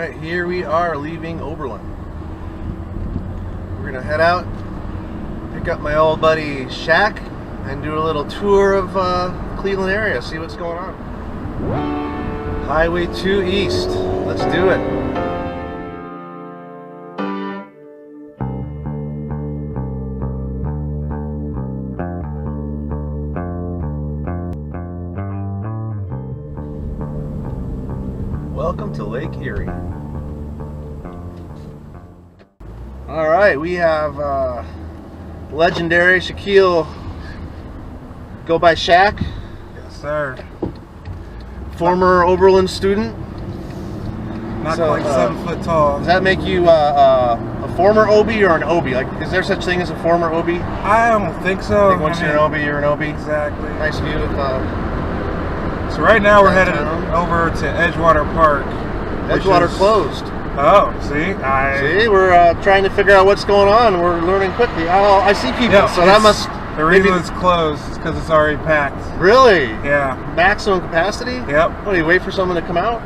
Alright, here we are leaving Oberlin. We're gonna head out, pick up my old buddy Shaq, and do a little tour of Cleveland area, see what's going on. Highway 2 East. Let's do it. Welcome to Lake Erie. Alright, we have legendary Shaquille, go by Shaq. Yes, sir. Former Oberlin student. Not quite 7 foot tall. Does that make you a former OB or an OB? Like, is there such thing as a former OB? I don't think so. I think once you're an OB, you're an OB. Exactly. Nice view of so right now we're headed downtown. over to Edgewater Park. Edgewater closed. Oh, see? See, we're trying to figure out what's going on. We're learning quickly. Oh, I see people, Yeah, so that must... The reason it's closed is because it's already packed. Really? Yeah. Maximum capacity? Yep. What, do you wait for someone to come out?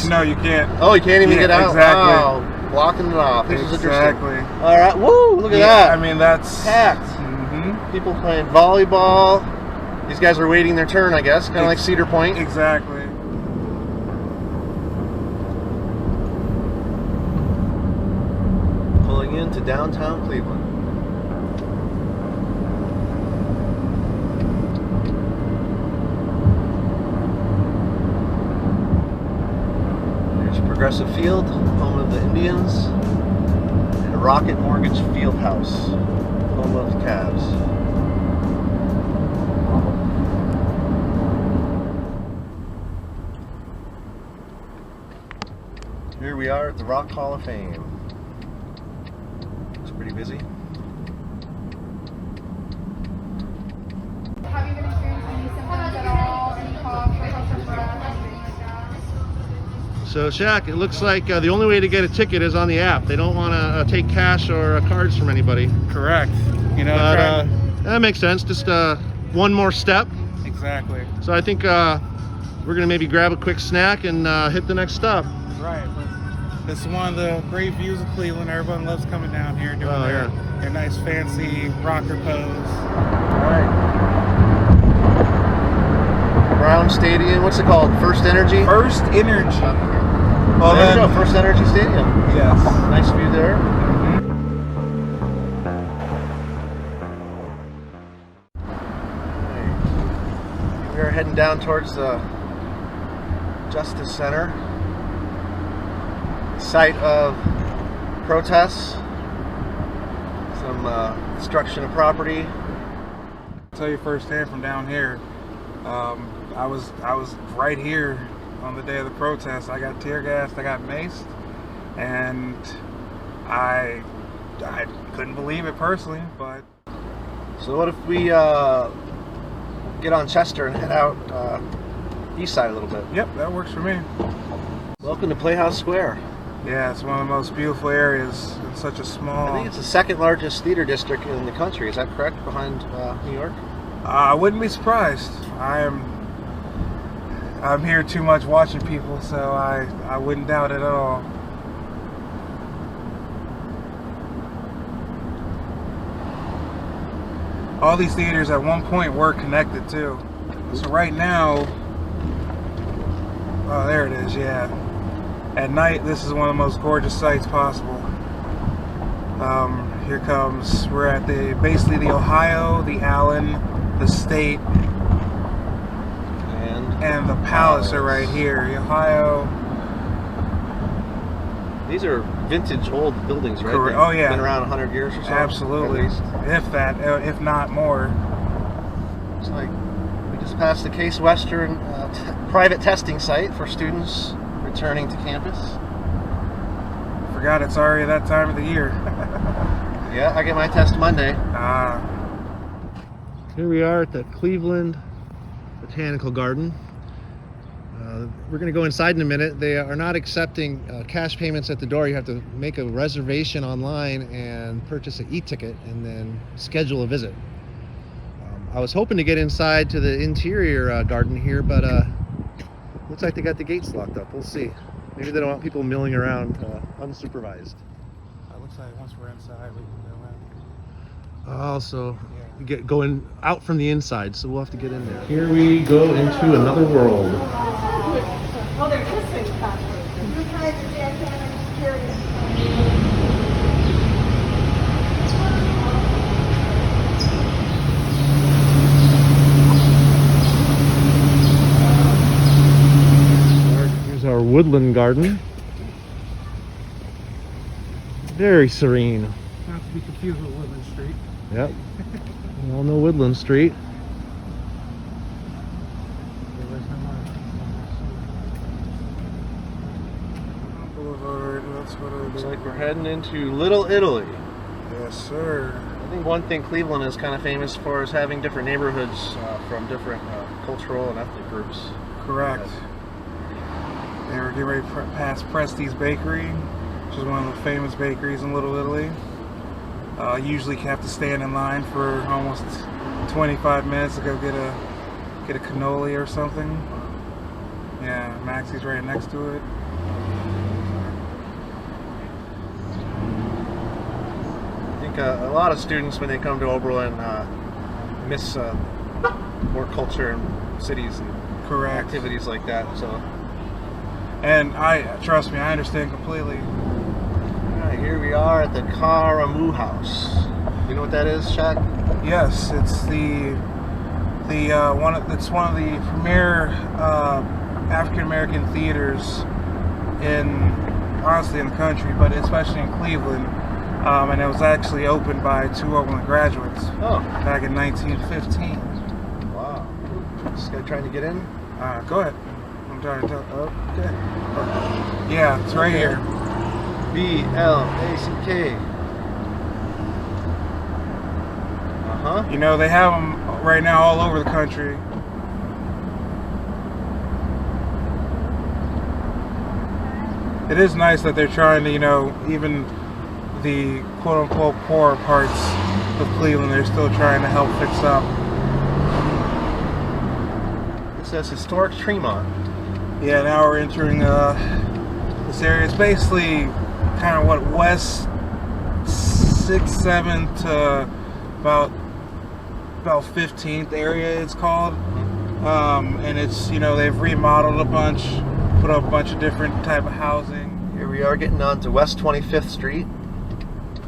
No, you can't. Oh, you can't even get out? Exactly. Wow. Blocking it off. This is interesting. Exactly. All right. Woo, look at that. I mean, that's... Packed. Mm-hmm. People playing volleyball. These guys are waiting their turn, I guess. Kind of like Cedar Point. Exactly. Pulling into downtown Cleveland. There's Progressive Field, home of the Indians, and Rocket Mortgage Field House, home of the Cavs. Here we are at the Rock Hall of Fame. It's pretty busy. Have you been experiencing any symptoms at all? Any cough, shortness of breath, anything like that? So Shaq, it looks like the only way to get a ticket is on the app. They don't want to take cash or cards from anybody. Correct. You know, But that makes sense. Just one more step. exactly. So I think we're gonna maybe grab a quick snack and hit the next stop. Right. This is one of the great views of Cleveland. Everyone loves coming down here doing their nice fancy rocker pose. All right. Brown Stadium. What's it called? First Energy. First Energy. Well, there you go. First Energy Stadium. Yes. Nice view there. We are heading down towards the Justice Center, site of protests, some destruction of property. I'll tell you firsthand from down here. I was right here on the day of the protest. I got tear gassed, I got maced, and I couldn't believe it personally. But So what if we get on Chester and head out east side a little bit? yep, that works for me. Welcome to Playhouse Square. Yeah, it's one of the most beautiful areas in such a small... I think it's the second largest theater district in the country. Is that correct? Behind New York? I wouldn't be surprised. I'm here too much watching people, so I wouldn't doubt it at all. All these theaters at one point were connected too. So right now, oh, there it is, yeah. At night, this is one of the most gorgeous sights possible. Here comes, we're at basically the Ohio, the Allen, the State, and the Palace are right here. The Ohio. These are vintage old buildings, right? Correct. Oh, yeah. Been around 100 years or so? Absolutely. At least. If that, if not more. It's like we just passed the Case Western private testing site for students returning to campus. Forgot it's already that time of the year. Yeah, I get my test Monday. Here we are at the Cleveland Botanical Garden. We're going to go inside in a minute. They are not accepting cash payments at the door. You have to make a reservation online and purchase an e-ticket and then schedule a visit. I was hoping to get inside to the interior garden here, but Looks like they got the gates locked up. We'll see. Maybe they don't want people milling around unsupervised. It looks like once we're inside, we can go in. Also, Yeah. get going out from the inside, so we'll have to get in there. Here we go into another world. Oh, they're kissing. Here's our woodland garden. Very serene. Not to be confused with Woodland Street. Yep. We all know Woodland Street. Boulevard, that's what it Looks is. like we're heading into Little Italy. Yes, sir. I think one thing Cleveland is kind of famous for is having different neighborhoods from different cultural and ethnic groups. Correct. They were getting ready past Presti's Bakery, which is one of the famous bakeries in Little Italy. Usually you have to stand in line for almost 25 minutes to go get a cannoli or something. Yeah, Maxi's right next to it. I think a lot of students, when they come to Oberlin, miss more culture and cities and Correct. activities like that. So, And trust me, I understand completely. all right, here we are at the Karamu House. You know what that is, Shaq? Yes, it's it's one of the premier African American theaters honestly in the country, but especially in Cleveland. And it was actually opened by 2 Oberlin graduates back in 1915. Wow. This guy trying to get in? Go ahead. I'm trying to tell. Okay. Yeah, it's right here. B-L-A-C-K. Uh-huh. You know, they have them right now all over the country. It is nice that they're trying to, even the quote-unquote poorer parts of Cleveland, they're still trying to help fix up. It says historic Tremont. Yeah, now we're entering this area. It's basically kind of what West 6th, 7th to about 15th area it's called. And it's, they've remodeled a bunch, put up a bunch of different type of housing. Here we are getting on to West 25th Street,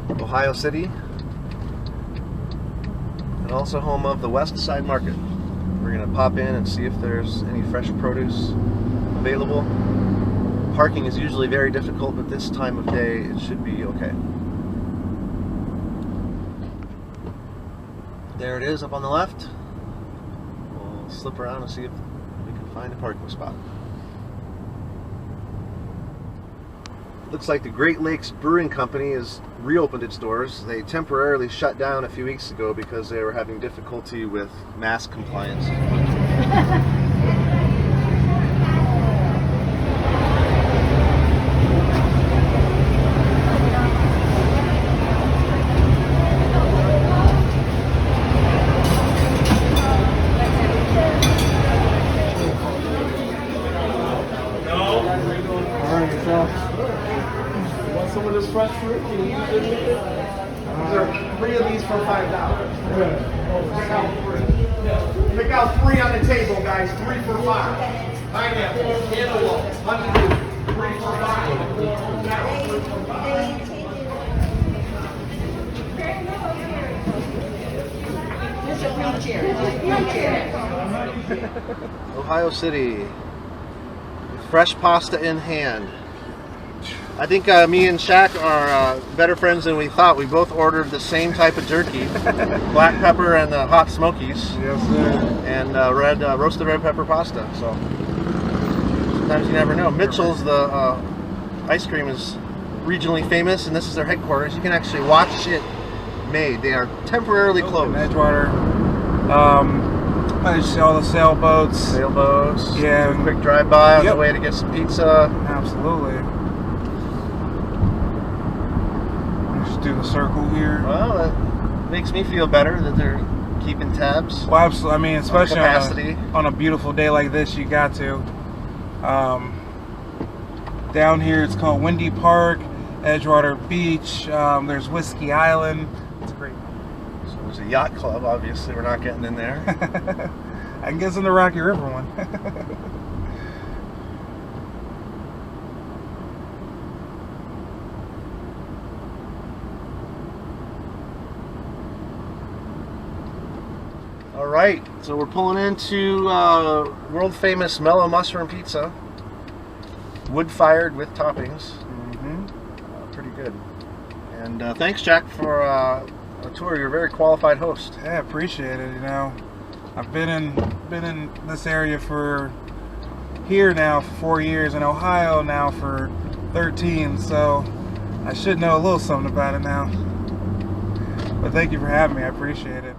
Ohio City, and also home of the West Side Market. We're going to pop in and see if there's any fresh produce available. Parking is usually very difficult, but this time of day it should be okay. There it is up on the left. We'll slip around and see if we can find a parking spot. Looks like the Great Lakes Brewing Company has reopened its doors. They temporarily shut down a few weeks ago because they were having difficulty with mask compliance. Some of this fresh fruit, can you use it with it? There are 3 of these for $5. Pick out 3. Pick out 3 on the table, guys. 3 for $5. Pineapple, cantaloupe, honeydew, 3 for $5. Ohio City, fresh pasta in hand. I think me and Shaq are better friends than we thought. We both ordered the same type of jerky, black pepper and the hot smokies, Yes, sir. and roasted red pepper pasta. So sometimes you never know. Mitchell's, the ice cream, is regionally famous, and this is their headquarters. You can actually watch it made. They are temporarily closed. Edgewater. I see all the sailboats. Sailboats. Yeah. Do a quick drive-by on Yep. the way to get some pizza. Absolutely. Just do the circle here. Well, that makes me feel better that they're keeping tabs. Well, absolutely. I mean, especially capacity. on a beautiful day like this, you got to. Down here it's called Windy Park, Edgewater Beach. There's Whiskey Island. It's great. So there's a yacht club. Obviously, we're not getting in there. I can get in the Rocky River one. All right, so we're pulling into world famous Mellow Mushroom Pizza, wood fired with toppings. Pretty good. And thanks, Jack, for a tour. You're a very qualified host. Yeah, I appreciate it. You know, I've been in this area here now for 4 years, in Ohio now for 13. So I should know a little something about it now. But thank you for having me. I appreciate it.